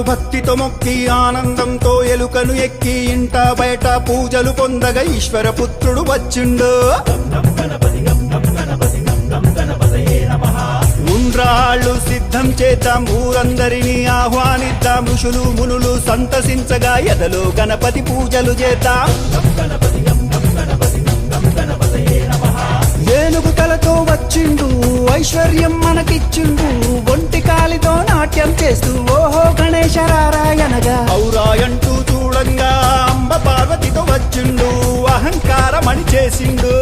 గణనాథునకు భక్తితో మొక్కి ఆనందంతో ఎలుకను ఎక్కి ఇంట బయట పూజలు పొందగా ఈశ్వర పుత్రుడు వచ్చిండు. ఉండ్రాళ్ళు సిద్ధం చేద్దాం, ఊరందరినీ ఆహ్వానిద్దాం, ఋషులు మునులు సంతసించగా ఎదలో గణపతి పూజలు చేద్దాం. ఏనుగు తలతో వచ్చిండు, ఐశ్వర్యం మనకిచ్చిండు, ఒంటి కాలితో నాట్యం చేస్తూ ఓహో గణేశ రారాయణగా ఔరాయంటూ చూడంగా అంబ పార్వతితో వచ్చిండు, అహంకారమణి చేసిండు.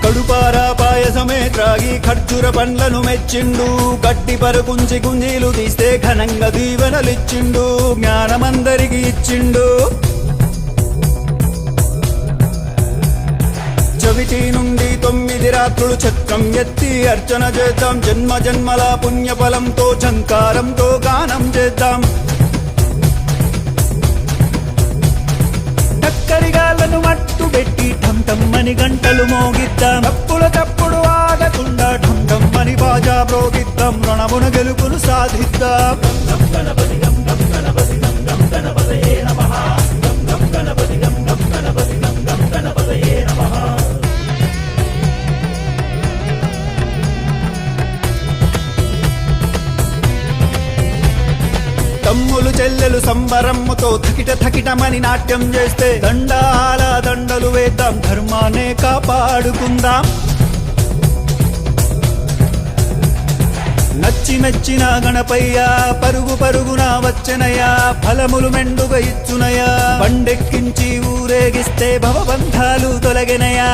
కడుపారా పాయసమే త్రాగి ఖర్జూర పండ్లను మెచ్చిండు, గడ్డి పరుకుంచి గుంజీలు తీస్తే ఘనంగా దీవెనలిచ్చిండు, జ్ఞానమందరికి ఇచ్చిండు. చవితి నుండి 9 రాత్రులు చక్రం ఎత్తి అర్చన చేద్దాం, జన్మ జన్మల పుణ్యఫలంతో ఝంకారంతో గానం చేద్దాం. టక్కరిగాళ్లను మట్టు పెట్టి ఠం ఠమ్మని గంటలు మోగిద్దాం, తప్పుల తప్పుడు ఆగకుండా ఠం ఠమ్మని బాజా ప్రోగిద్దాం, రణమున గెలుపును సాధిద్దాం. తమ్ములు చెల్లెలు సంబరమ్ముతో థకిట థకిటమని నాట్యం చేస్తే దండాల దండలు వేద్దాం, ధర్మాన్నే కాపాడుకుందాం. నచ్చి మెచ్చిన గణపయ్య పరుగు పరుగున వచ్చనయ్యా, ఫలములు మెండుగా ఇచ్చునయా, బండెక్కించి ఊరేగిస్తే భవబంధాలు తొలగినయా.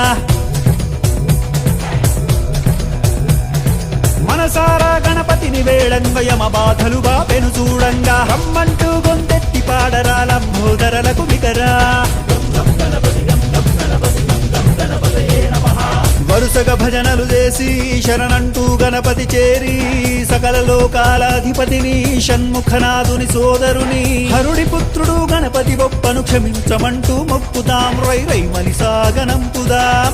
మనసారా గణపతిని వేళంగ యమ బాధలు బాపెను చూడంగా, రమ్మంటూ గొంతెత్తి పాడరా లంబోదరలకు బిగరా. వరుసగా భజనలు చేసి శరణంటూ గణపతి చేరి సకల లోకాలాధిపతిని షణ్ముఖనాథుని సోదరుని హరుడి పుత్రుడు గణపతి బొప్పను క్షమించమంటూ మొక్కుదాం, రై రై మలిసాగనంపుదాం.